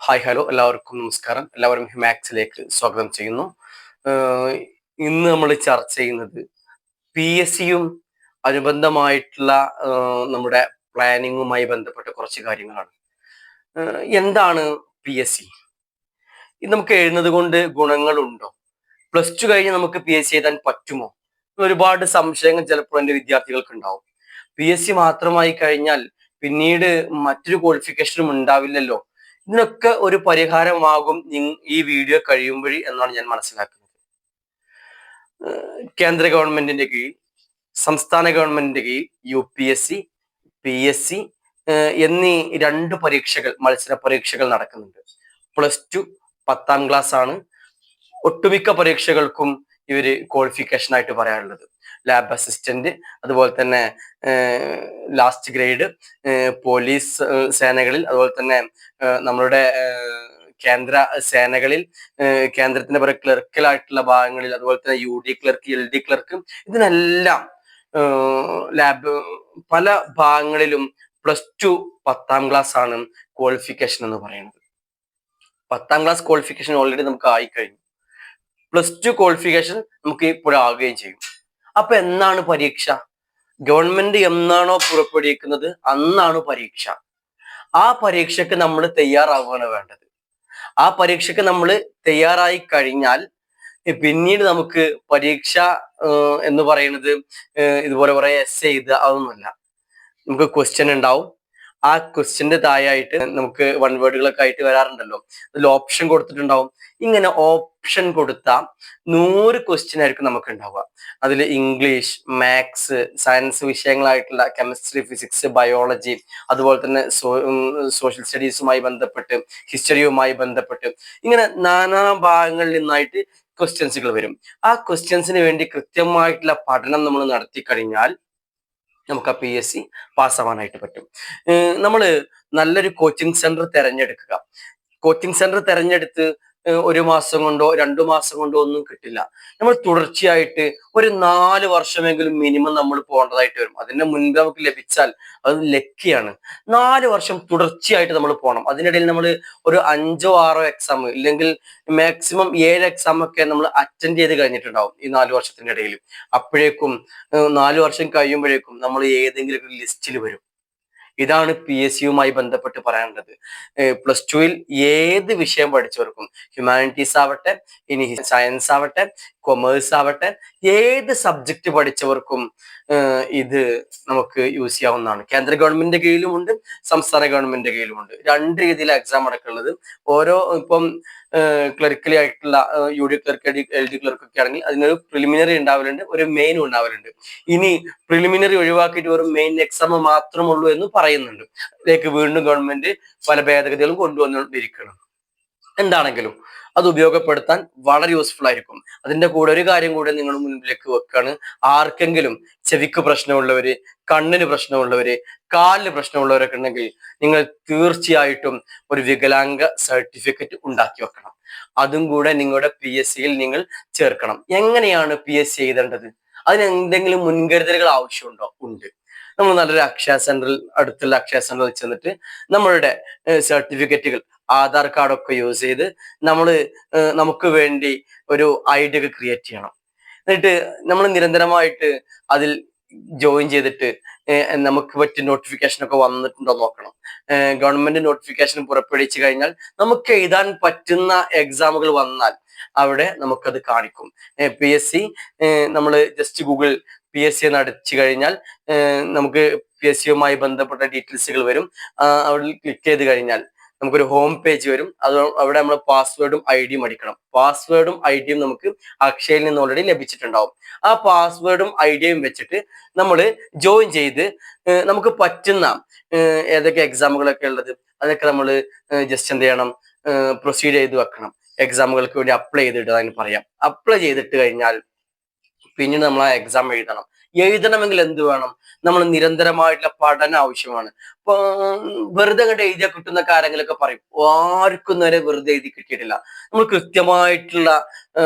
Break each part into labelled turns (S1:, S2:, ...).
S1: Hi hello എല്ലാവർക്കും നമസ്കാരം. എല്ലാവരും ഹിമാക്സിലേക്ക് സ്വാഗതം ചെയ്യുന്നു. ആഹ് ഇന്ന് നമ്മൾ ചർച്ച ചെയ്യുന്നത് പി എസ് സിയും അനുബന്ധമായിട്ടുള്ള നമ്മുടെ പ്ലാനിങ്ങുമായി ബന്ധപ്പെട്ട കുറച്ച് കാര്യങ്ങളാണ്. എന്താണ് പി എസ് സി? ഇത് നമുക്ക് എഴുതുന്നത് കൊണ്ട് ഗുണങ്ങളുണ്ടോ? പ്ലസ് ടു കഴിഞ്ഞ് നമുക്ക് പി എസ് സി എഴുതാൻ പറ്റുമോ? ഒരുപാട് സംശയങ്ങൾ ചിലപ്പോൾ എൻ്റെ വിദ്യാർത്ഥികൾക്ക് ഉണ്ടാവും. പി എസ് സി മാത്രമായി കഴിഞ്ഞാൽ പിന്നീട് മറ്റൊരു ക്വാളിഫിക്കേഷനും ഉണ്ടാവില്ലല്ലോ. ഇതിനൊക്കെ ഒരു പരിഹാരമാകും ഈ വീഡിയോ കഴിയുമ്പോൾ എന്നാണ് ഞാൻ മനസ്സിലാക്കുന്നത്. കേന്ദ്ര ഗവൺമെന്റിന്റെ കീഴിൽ, സംസ്ഥാന ഗവൺമെന്റിന്റെ കീഴിൽ U P S C, P S C എന്നീ രണ്ട് പരീക്ഷകൾ, മത്സര പരീക്ഷകൾ നടക്കുന്നുണ്ട്. പ്ലസ് ടു, 10ാം ക്ലാസ് ആണ് ഒട്ടുമിക്ക പരീക്ഷകൾക്കും ഇവര് ക്വാളിഫിക്കേഷൻ ആയിട്ട് പറയാറുള്ളത്. ലാബ് അസിസ്റ്റന്റ്, അതുപോലെ തന്നെ ലാസ്റ്റ് ഗ്രേഡ്, പോലീസ് സേനകളിൽ, അതുപോലെ തന്നെ നമ്മളുടെ കേന്ദ്ര സേനകളിൽ, കേന്ദ്രത്തിന്റെ പല ക്ലർക്കലായിട്ടുള്ള ഭാഗങ്ങളിൽ, അതുപോലെ തന്നെ U D clerk, L D clerk, ഇതിനെല്ലാം ലാബ് പല ഭാഗങ്ങളിലും പ്ലസ് ടു, 10ാം ക്ലാസ് ആണ് ക്വാളിഫിക്കേഷൻ എന്ന് പറയുന്നത്. 10ാം ക്ലാസ് ക്വാളിഫിക്കേഷൻ ഓൾറെഡി നമുക്ക് ആയിക്കഴിഞ്ഞു. പ്ലസ് ടു ക്വാളിഫിക്കേഷൻ നമുക്ക് ഇപ്പോഴാകുകയും ചെയ്യും. അപ്പൊ എന്നാണ് പരീക്ഷ? ഗവൺമെന്റ് എന്നാണോ പുറപ്പെടുവിക്കുന്നത് അന്നാണ് പരീക്ഷ. ആ പരീക്ഷയ്ക്ക് നമ്മൾ തയ്യാറാവുകയാണ് വേണ്ടത്. ആ പരീക്ഷയ്ക്ക് നമ്മൾ തയ്യാറായി കഴിഞ്ഞാൽ പിന്നീട് നമുക്ക് പരീക്ഷ എന്ന് പറയുന്നത് ഇതുപോലെ കുറെ എസ് എഴുതുക അതൊന്നുമല്ല. നമുക്ക് ക്വസ്റ്റ്യൻ ഉണ്ടാവും. ആ ക്വസ്റ്റ്യന്റെ താഴായിട്ട് നമുക്ക് വൺ വേർഡുകളൊക്കെ ആയിട്ട് വരാറുണ്ടല്ലോ, അതിൽ ഓപ്ഷൻ കൊടുത്തിട്ടുണ്ടാവും. ഇങ്ങനെ ഓപ്ഷൻ കൊടുത്ത 100 ക്വസ്റ്റ്യൻ ആയിരിക്കും നമുക്ക് ഉണ്ടാവുക. അതിൽ ഇംഗ്ലീഷ്, മാത്സ്, സയൻസ് വിഷയങ്ങളായിട്ടുള്ള കെമിസ്ട്രി, ഫിസിക്സ്, ബയോളജി, അതുപോലെ തന്നെ സോഷ്യൽ സ്റ്റഡീസുമായി ബന്ധപ്പെട്ട്, ഹിസ്റ്ററിയുമായി ബന്ധപ്പെട്ട്, ഇങ്ങനെ നാനാ ഭാഗങ്ങളിൽ നിന്നായിട്ട് ക്വസ്റ്റ്യൻസുകൾ വരും. ആ ക്വസ്റ്റ്യൻസിന് വേണ്ടി കൃത്യമായിട്ടുള്ള പഠനം നമ്മൾ നടത്തി കഴിഞ്ഞാൽ നമുക്ക് ആ പി എസ് സി പാസ്സാവാനായിട്ട് പറ്റും. നമ്മൾ നല്ലൊരു കോച്ചിങ് സെന്റർ തിരഞ്ഞെടുക്കുക. കോച്ചിങ് സെന്റർ തിരഞ്ഞെടുത്ത് 1 മാസം കൊണ്ടോ 2 മാസം കൊണ്ടോ ഒന്നും കിട്ടില്ല. നമ്മൾ തുടർച്ചയായിട്ട് ഒരു 4 വർഷമെങ്കിലും മിനിമം നമ്മൾ പോകേണ്ടതായിട്ട് വരും. അതിന്റെ മുൻപ് നമുക്ക് ലഭിച്ചാൽ അത് ലക്കിയാണ്. 4 വർഷം തുടർച്ചയായിട്ട് നമ്മൾ പോകണം. അതിനിടയിൽ നമ്മൾ ഒരു 5ഓ 6ഓ എക്സാം, ഇല്ലെങ്കിൽ മാക്സിമം 7 എക്സാം ഒക്കെ നമ്മൾ അറ്റൻഡ് ചെയ്ത് കഴിഞ്ഞിട്ടുണ്ടാവും ഈ 4 വർഷത്തിന്റെ ഇടയിൽ. അപ്പോഴേക്കും 4 വർഷം കഴിയുമ്പോഴേക്കും നമ്മൾ ഏതെങ്കിലും ഒരു ലിസ്റ്റിൽ വരും. ഇതാണ് പി എസ് സിയുമായി ബന്ധപ്പെട്ട് പറയാനുള്ളത്. പ്ലസ് ടുവിൽ ഏത് വിഷയം പഠിച്ചവർക്കും, ഹ്യൂമാനിറ്റീസ് ആവട്ടെ, ഇനി സയൻസ് ആവട്ടെ, കൊമേഴ്സ് ആവട്ടെ, ഏത് സബ്ജക്ട് പഠിച്ചവർക്കും ഇത് നമുക്ക് യൂസ് ചെയ്യാവുന്നതാണ്. കേന്ദ്ര ഗവൺമെന്റിന്റെ കീഴിലുമുണ്ട്, സംസ്ഥാന ഗവൺമെന്റിന്റെ കീഴിലുമുണ്ട്. 2 രീതിയിൽ എക്സാം അടക്കമുള്ളത്. ഓരോ ഇപ്പം ക്ലറിക്കലി ആയിട്ടുള്ള U D clerk, L D clerk ഒക്കെ ആണെങ്കിൽ അതിനൊരു പ്രിലിമിനറി ഉണ്ടാവലുണ്ട്, ഒരു മെയിൻ ഉണ്ടാവലുണ്ട്. ഇനി പ്രിലിമിനറി ഒഴിവാക്കിയിട്ട് ഒരു മെയിൻ എക്സാം മാത്രമുള്ളൂ എന്ന് പറയുന്നുണ്ട്. ഇതിലേക്ക് വീണ്ടും ഗവൺമെന്റ് പല ഭേദഗതികളും കൊണ്ടുവന്നുകൊണ്ടിരിക്കണം. എന്താണെങ്കിലും അത് ഉപയോഗപ്പെടുത്താൻ വളരെ യൂസ്ഫുൾ ആയിരിക്കും. അതിന്റെ കൂടെ ഒരു കാര്യം കൂടെ നിങ്ങൾ മുൻപിലേക്ക് വെക്കാണ്. ആർക്കെങ്കിലും ചെവിക്ക് പ്രശ്നമുള്ളവര്, കണ്ണിന് പ്രശ്നമുള്ളവര്, കാലിന് പ്രശ്നമുള്ളവരൊക്കെ ഉണ്ടെങ്കിൽ നിങ്ങൾ തീർച്ചയായിട്ടും ഒരു വികലാംഗ സർട്ടിഫിക്കറ്റ് ഉണ്ടാക്കി വെക്കണം. അതും കൂടെ നിങ്ങളുടെ പി എസ് സിയിൽ നിങ്ങൾ ചേർക്കണം. എങ്ങനെയാണ് പി എസ് സി എഴുതേണ്ടത്? അതിന് എന്തെങ്കിലും മുൻകരുതലുകൾ ആവശ്യമുണ്ടോ? ഉണ്ട്. നമ്മൾ നല്ലൊരു അക്ഷയ സെന്ററിൽ, അടുത്തുള്ള അക്ഷയ സെന്ററിൽ ചെന്നിട്ട് നമ്മളുടെ സർട്ടിഫിക്കറ്റുകൾ, ആധാർ കാർഡൊക്കെ യൂസ് ചെയ്ത് നമുക്ക് വേണ്ടി ഒരു ഐഡി ഒക്കെ ക്രിയേറ്റ് ചെയ്യണം. എന്നിട്ട് നമ്മൾ നിരന്തരമായിട്ട് അതിൽ ജോയിൻ ചെയ്തിട്ട് നമുക്ക് പറ്റിയ നോട്ടിഫിക്കേഷൻ ഒക്കെ വന്നിട്ടുണ്ടോ നോക്കണം. ഗവൺമെന്റ് നോട്ടിഫിക്കേഷൻ പുറപ്പെടുവിച്ചു കഴിഞ്ഞാൽ നമുക്ക് എഴുതാൻ പറ്റുന്ന എക്സാമുകൾ വന്നാൽ അവിടെ നമുക്കത് കാണിക്കും. പി എസ് സി നമ്മൾ just Google P S C എന്ന് അടിച്ചു കഴിഞ്ഞാൽ നമുക്ക് പി എസ് സിയുമായി ബന്ധപ്പെട്ട ഡീറ്റെയിൽസുകൾ വരും. അവിടെ ക്ലിക്ക് ചെയ്ത് കഴിഞ്ഞാൽ നമുക്കൊരു ഹോം പേജ് വരും. അവിടെ നമ്മൾ പാസ്വേഡും ഐ ഡിയും അടിക്കണം. പാസ്വേഡും ഐ ഡിയും നമുക്ക് അക്ഷയയിൽ നിന്ന് ഓൾറെഡി ലഭിച്ചിട്ടുണ്ടാവും. ആ പാസ്വേഡും ഐ ഡിയും വെച്ചിട്ട് നമ്മൾ ജോയിൻ ചെയ്ത് നമുക്ക് പറ്റുന്ന ഏതൊക്കെ എക്സാമുകളൊക്കെ ഉള്ളത് അതൊക്കെ നമ്മൾ ജസ്റ്റ് എന്ത് ചെയ്യണം, പ്രൊസീഡ് ചെയ്ത് വെക്കണം. എക്സാമുകൾക്ക് വേണ്ടി അപ്ലൈ ചെയ്തിട്ട് അതിന് പറയാം. അപ്ലൈ ചെയ്തിട്ട് കഴിഞ്ഞാൽ പിന്നീട് നമ്മൾ ആ എക്സാം എഴുതണം. എഴുതണമെങ്കിൽ എന്ത് വേണം? നമ്മൾ നിരന്തരമായിട്ടുള്ള പഠനം ആവശ്യമാണ്. ഇപ്പൊ വെറുതെ അങ്ങോട്ട് എഴുതിയാൽ കിട്ടുന്ന കാര്യങ്ങളൊക്കെ പറയും. ആർക്കും നേരെ വെറുതെ എഴുതി കിട്ടിയിട്ടില്ല. നമ്മൾ കൃത്യമായിട്ടുള്ള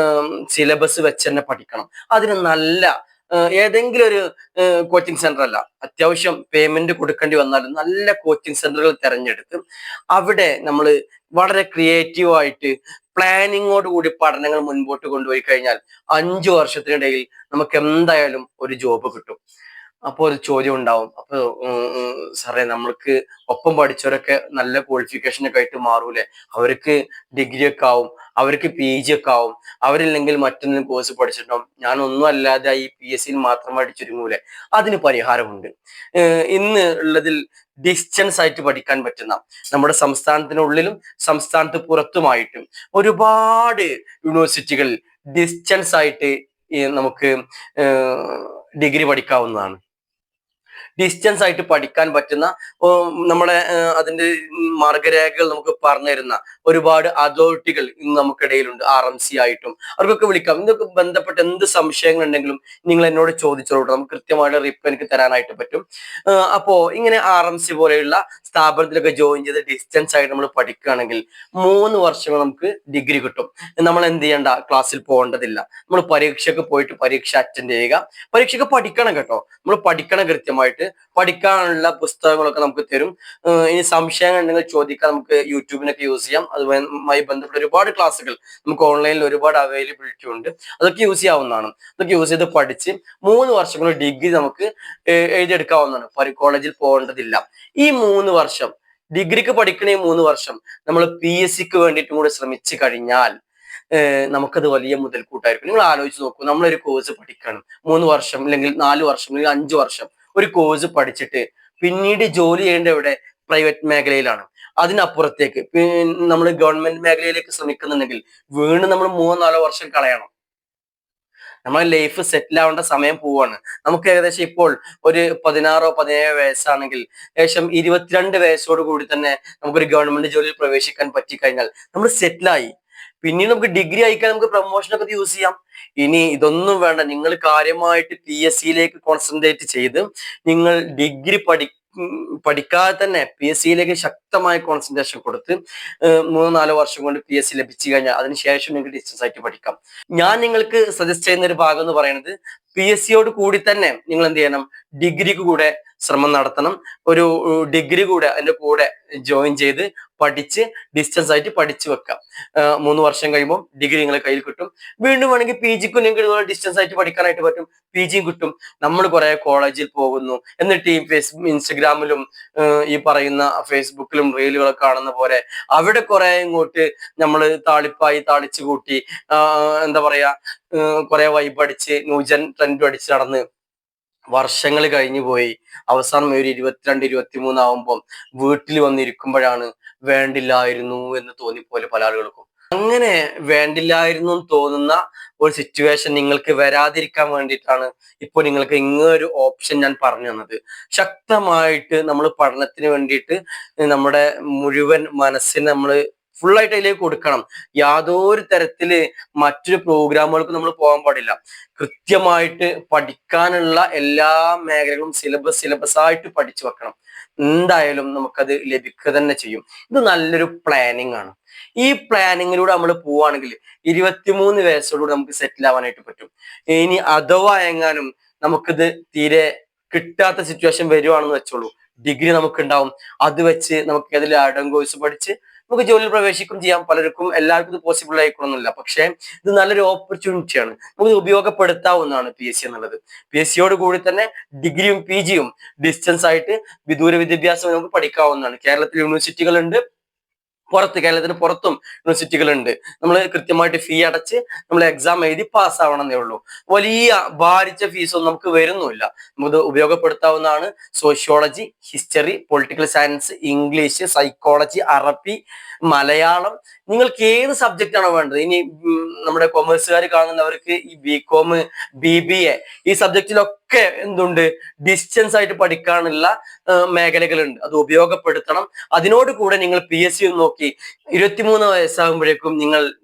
S1: സിലബസ് വെച്ച് തന്നെ പഠിക്കണം. അതിന് നല്ല ഏതെങ്കിലും ഒരു കോച്ചിങ് സെന്റർ അല്ല, അത്യാവശ്യം പേയ്മെന്റ് കൊടുക്കേണ്ടി വന്നാലും നല്ല കോച്ചിങ് സെന്ററുകൾ തിരഞ്ഞെടുത്ത് അവിടെ നമ്മൾ വളരെ ക്രിയേറ്റീവ് ആയിട്ട് പ്ലാനിങ്ങോട് കൂടി പഠനങ്ങൾ മുൻപോട്ട് കൊണ്ടുപോയി കഴിഞ്ഞാൽ 5 വർഷത്തിനിടയിൽ നമുക്ക് എന്തായാലും ഒരു ജോബ് കിട്ടും. അപ്പോൾ ഒരു ചോദ്യം ഉണ്ടാവും, അപ്പൊ സാറേ നമ്മൾക്ക് ഒപ്പം പഠിച്ചവരൊക്കെ നല്ല ക്വാളിഫിക്കേഷൻ ഒക്കെ ആയിട്ട് മാറൂലേ, അവർക്ക് ഡിഗ്രി ഒക്കെ ആവും, അവർക്ക് PG ഒക്കെ ആവും, അവരില്ലെങ്കിൽ മറ്റൊന്നും കോഴ്സ് പഠിച്ചിട്ടുണ്ടാവും, ഞാൻ ഒന്നും അല്ലാതെ ഈ PSC മാത്രമായിട്ട് ചുരുങ്ങൂലേ? അതിന് പരിഹാരമുണ്ട്. ഇന്ന് ഉള്ളതിൽ ഡിസ്റ്റൻസ് ആയിട്ട് പഠിക്കാൻ പറ്റുന്ന, നമ്മുടെ സംസ്ഥാനത്തിനുള്ളിലും സംസ്ഥാനത്ത് പുറത്തുമായിട്ടും ഒരുപാട് യൂണിവേഴ്സിറ്റികളിൽ ഡിസ്റ്റൻസ് ആയിട്ട് നമുക്ക് ഡിഗ്രി പഠിക്കാവുന്നതാണ്. ഡിസ്റ്റൻസ് ആയിട്ട് പഠിക്കാൻ പറ്റുന്ന നമ്മളെ അതിന്റെ മാർഗരേഖകൾ നമുക്ക് പറഞ്ഞു തരുന്ന ഒരുപാട് അതോറിറ്റികൾ ഇന്ന് നമുക്കിടയിലുണ്ട്. RMC ആയിട്ടും അവർക്കൊക്കെ വിളിക്കാം. ഇതൊക്കെ ബന്ധപ്പെട്ട എന്ത് സംശയങ്ങൾ ഉണ്ടെങ്കിലും നിങ്ങൾ എന്നോട് ചോദിച്ചോളൂ, നമുക്ക് കൃത്യമായിട്ട് റിപ്ലൈ എനിക്ക് തരാനായിട്ട് പറ്റും. അപ്പോ ഇങ്ങനെ RMC പോലെയുള്ള സ്ഥാപനത്തിലൊക്കെ ജോയിൻ ചെയ്ത് ഡിസ്റ്റൻസ് ആയിട്ട് നമ്മൾ പഠിക്കുകയാണെങ്കിൽ 3 വർഷങ്ങൾ നമുക്ക് ഡിഗ്രി കിട്ടും. നമ്മൾ എന്ത് ചെയ്യേണ്ട, ക്ലാസ്സിൽ പോകേണ്ടതില്ല. നമ്മൾ പരീക്ഷയ്ക്ക് പോയിട്ട് പരീക്ഷ അറ്റൻഡ് ചെയ്യുക. പരീക്ഷയ്ക്ക് പഠിക്കണം കേട്ടോ, നമ്മൾ പഠിക്കണം കൃത്യമായിട്ട്. പഠിക്കാനുള്ള പുസ്തകങ്ങളൊക്കെ നമുക്ക് തരും. ഇനി സംശയങ്ങൾ ഉണ്ടെങ്കിൽ ചോദിക്കാൻ നമുക്ക് യൂട്യൂബിനൊക്കെ യൂസ് ചെയ്യാം. അതുമായി ബന്ധപ്പെട്ട ഒരുപാട് ക്ലാസ്സുകൾ നമുക്ക് ഓൺലൈനിൽ ഒരുപാട് അവൈലബിലിറ്റി ഉണ്ട്. അതൊക്കെ യൂസ് ചെയ്യാവുന്നതാണ്. അതൊക്കെ യൂസ് ചെയ്ത് പഠിച്ച് 3 വർഷം കൊണ്ട് ഡിഗ്രി നമുക്ക് എഴുതിയെടുക്കാവുന്നതാണ്. കോളേജിൽ പോകേണ്ടതില്ല. ഈ 3 വർഷം ഡിഗ്രിക്ക് പഠിക്കണ ഈ 3 വർഷം നമ്മൾ PSCക്ക് വേണ്ടിയിട്ടും കൂടെ ശ്രമിച്ചു കഴിഞ്ഞാൽ നമുക്കത് വലിയ മുതൽക്കൂട്ടായിരിക്കും. നിങ്ങൾ ആലോചിച്ച് നോക്കൂ, നമ്മളൊരു കോഴ്സ് പഠിക്കണം 3 വർഷം അല്ലെങ്കിൽ 4 വർഷം അല്ലെങ്കിൽ 5 വർഷം ഒരു കോഴ്സ് പഠിച്ചിട്ട് പിന്നീട് ജോലി ചെയ്യേണ്ട എവിടെ? പ്രൈവറ്റ് മേഖലയിലാണ്. അതിനപ്പുറത്തേക്ക് നമ്മൾ ഗവൺമെന്റ് മേഖലയിലേക്ക് ശ്രമിക്കുന്നുണ്ടെങ്കിൽ വീണ്ടും നമ്മൾ 3-4 വർഷം കളയണം. നമ്മളെ ലൈഫ് സെറ്റിൽ ആവേണ്ട സമയം പോവാണ്. നമുക്ക് ഏകദേശം ഇപ്പോൾ ഒരു 16-17 വയസ്സാണെങ്കിൽ ഏകദേശം 22 വയസ്സോട് കൂടി തന്നെ നമുക്കൊരു ഗവൺമെന്റ് ജോലിയിൽ പ്രവേശിക്കാൻ പറ്റിക്കഴിഞ്ഞാൽ നമ്മൾ സെറ്റിലായി. പിന്നീട് നമുക്ക് ഡിഗ്രി അയക്കാൻ നമുക്ക് പ്രൊമോഷനൊക്കെ യൂസ് ചെയ്യാം. ഇനി ഇതൊന്നും വേണ്ട, നിങ്ങൾ കാര്യമായിട്ട് PSCയിലേക്ക് കോൺസെൻട്രേറ്റ് ചെയ്ത് നിങ്ങൾ ഡിഗ്രി പഠിക്കാതെ തന്നെ PSCയിലേക്ക് ശക്തമായ കോൺസെൻട്രേഷൻ കൊടുത്ത് 3-4 വർഷം കൊണ്ട് PSC ലഭിച്ചു കഴിഞ്ഞാൽ അതിനുശേഷം നിങ്ങൾക്ക് ഡിസ്റ്റൻസ് ആയിട്ട് പഠിക്കാം. ഞാൻ നിങ്ങൾക്ക് സജസ്റ്റ് ചെയ്യുന്ന ഒരു ഭാഗം എന്ന് പറയുന്നത്, PSCയോട് കൂടി തന്നെ നിങ്ങൾ എന്ത് ചെയ്യണം, ഡിഗ്രിക്ക് കൂടെ ശ്രമം നടത്തണം. ഒരു ഡിഗ്രി കൂടെ അതിന്റെ കൂടെ ജോയിൻ ചെയ്ത് പഠിച്ച് ഡിസ്റ്റൻസ് ആയിട്ട് പഠിച്ചു വെക്കാം. 3 വർഷം കഴിയുമ്പോൾ ഡിഗ്രി നിങ്ങളെ കയ്യിൽ കിട്ടും. വീണ്ടും വേണമെങ്കിൽ PGക്കും നിങ്ങൾക്ക് ഇതുപോലെ ഡിസ്റ്റൻസ് ആയിട്ട് പഠിക്കാനായിട്ട് പറ്റും. PGയും കിട്ടും. നമ്മൾ കുറെ കോളേജിൽ പോകുന്നു, എന്നിട്ട് ഈ ഇൻസ്റ്റഗ്രാമിലും ഈ പറയുന്ന ഫേസ്ബുക്കിലും റീലുകളൊക്കെ കാണുന്ന പോലെ അവിടെ കുറെ ഇങ്ങോട്ട് നമ്മൾ താളിച്ചു കൂട്ടി എന്താ പറയാ കുറെ വൈബ് അടിച്ച് ന്യൂജൻ ട്രെൻഡ് അടിച്ച് നടന്ന് വർഷങ്ങൾ കഴിഞ്ഞു പോയി. അവസാനം ഒരു 22-23 ആവുമ്പം വീട്ടിൽ വന്നിരിക്കുമ്പോഴാണ് വേണ്ടില്ലായിരുന്നു എന്ന് തോന്നിപ്പോലെ പല ആളുകൾക്കും. അങ്ങനെ വേണ്ടില്ലായിരുന്നു എന്ന് തോന്നുന്ന ഒരു സിറ്റുവേഷൻ നിങ്ങൾക്ക് വരാതിരിക്കാൻ വേണ്ടിയിട്ടാണ് ഇപ്പോൾ നിങ്ങൾക്ക് ഇങ്ങനൊരു ഓപ്ഷൻ ഞാൻ പറഞ്ഞു തന്നത്. ശക്തമായിട്ട് നമ്മൾ പഠനത്തിന് വേണ്ടിയിട്ട് നമ്മുടെ മുഴുവൻ മനസ്സിനെ നമ്മൾ ഫുള്ളായിട്ട് അതിലേക്ക് കൊടുക്കണം. യാതൊരു തരത്തില് മറ്റൊരു പ്രോഗ്രാമുകൾക്കും നമ്മൾ പോകാൻ പാടില്ല. കൃത്യമായിട്ട് പഠിക്കാനുള്ള എല്ലാ മേഖലകളും സിലബസ് ആയിട്ട് പഠിച്ചു വെക്കണം. എന്തായാലും നമുക്കത് ലഭിക്കുക തന്നെ ചെയ്യും. ഇത് നല്ലൊരു പ്ലാനിങ് ആണ്. ഈ പ്ലാനിങ്ങിലൂടെ നമ്മൾ പോവുകയാണെങ്കിൽ 23 വയസ്സോടുകൂടി നമുക്ക് സെറ്റിൽ ആവാനായിട്ട് പറ്റും. ഇനി അഥവാ എങ്ങാനും നമുക്കിത് തീരെ കിട്ടാത്ത സിറ്റുവേഷൻ വരുവാണെന്ന് വെച്ചോളൂ, ഡിഗ്രി നമുക്ക് ഉണ്ടാവും. അത് വെച്ച് നമുക്ക് അതിൽ ആഡം കോഴ്സ് പഠിച്ച് നമുക്ക് ജോലിയിൽ പ്രവേശിക്കുകയും ചെയ്യാം. എല്ലാവർക്കും ഇത് പോസിബിൾ ആയിക്കൊള്ളുന്നില്ല. പക്ഷേ ഇത് നല്ലൊരു ഓപ്പർച്യൂണിറ്റിയാണ്, നമുക്ക് ഉപയോഗപ്പെടുത്താവുന്നതാണ് PSC എന്നുള്ളത്. PSCയോട് കൂടി തന്നെ ഡിഗ്രിയും PGയും ഡിസ്റ്റൻസ് ആയിട്ട് വിദൂര വിദ്യാഭ്യാസം നമുക്ക് പഠിക്കാവുന്നതാണ്. കേരളത്തിൽ യൂണിവേഴ്സിറ്റികളുണ്ട്, കേരളത്തിന് പുറത്തും യൂണിവേഴ്സിറ്റികളുണ്ട്. നമ്മൾ കൃത്യമായിട്ട് ഫീ അടച്ച് നമ്മൾ എക്സാം എഴുതി പാസ്സാവണമെന്നേ ഉള്ളൂ. വലിയ ഭാരിച്ച ഫീസൊന്നും നമുക്ക് വരുന്നില്ല. നമുക്ക് ഉപയോഗപ്പെടുത്താവുന്നതാണ്. Sociology, history, political science, English, psychology, Arabi, Malayalam, നിങ്ങൾക്ക് ഏത് സബ്ജക്റ്റ് ആണോ വേണ്ടത്. ഇനി നമ്മുടെ കൊമേഴ്സുകാർ കാണുന്നവർക്ക് ഈ BCom, BBA ഈ സബ്ജക്റ്റിലൊക്കെ എന്തുണ്ട്, ഡിസ്റ്റൻസ് ആയിട്ട് പഠിക്കാനുള്ള മേഖലകളുണ്ട്. അത് ഉപയോഗപ്പെടുത്തണം. അതിനോട് കൂടെ നിങ്ങൾ PSC നോക്കി 23 വയസ്സാകുമ്പോഴേക്കും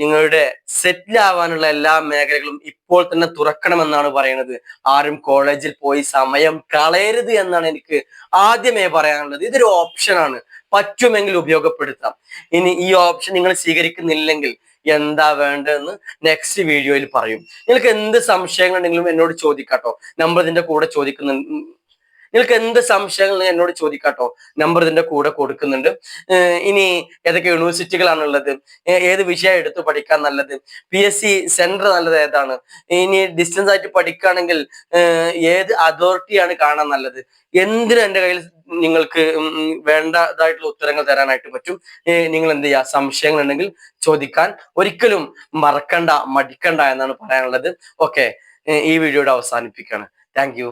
S1: നിങ്ങളുടെ സെറ്റിൽ ആവാനുള്ള എല്ലാ മേഖലകളും ഇപ്പോൾ തന്നെ തുറക്കണമെന്നാണ് പറയുന്നത്. ആരും കോളേജിൽ പോയി സമയം കളയരുത് എന്നാണ് എനിക്ക് ആദ്യമേ പറയാനുള്ളത്. ഇതൊരു ഓപ്ഷനാണ്, പറ്റുമെങ്കിൽ ഉപയോഗപ്പെടുത്താം. ഇനി ഈ ഓപ്ഷൻ നിങ്ങൾ സ്വീകരിക്കുന്നില്ലെങ്കിൽ എന്താ വേണ്ടതെന്ന് നെക്സ്റ്റ് വീഡിയോയിൽ പറയും. നിങ്ങൾക്ക് എന്ത് സംശയങ്ങൾ ഉണ്ടെങ്കിലും എന്നോട് ചോദിക്കാട്ടോ, നമ്പർ ഇതിന്റെ കൂടെ ചോദിക്കുന്നുണ്ട്. നിങ്ങൾക്ക് എന്ത് സംശയങ്ങൾ എന്നോട് ചോദിക്കാട്ടോ, നമ്പർ ഇതിന്റെ കൂടെ കൊടുക്കുന്നുണ്ട്. ഇനി ഏതൊക്കെ യൂണിവേഴ്സിറ്റികളാണുള്ളത്, ഏത് വിഷയം എടുത്ത് പഠിക്കാൻ നല്ലത്, PSC സെന്റർ നല്ലത് ഏതാണ്, ഇനി ഡിസ്റ്റൻസ് ആയിട്ട് പഠിക്കുകയാണെങ്കിൽ ഏത് അതോറിറ്റിയാണ് കാണാൻ നല്ലത്, എന്തിനും എൻ്റെ കയ്യിൽ നിങ്ങൾക്ക് വേണ്ടതായിട്ടുള്ള ഉത്തരങ്ങൾ തരാനായിട്ട് പറ്റും. നിങ്ങൾ എന്ത് ചെയ്യുക, സംശയങ്ങൾ ഉണ്ടെങ്കിൽ ചോദിക്കാൻ ഒരിക്കലും മറക്കണ്ട, മടിക്കണ്ട എന്നാണ് പറയാനുള്ളത്. ഓക്കെ, ഈ വീഡിയോയുടെ അവസാനിപ്പിക്കുകയാണ്. Thank you.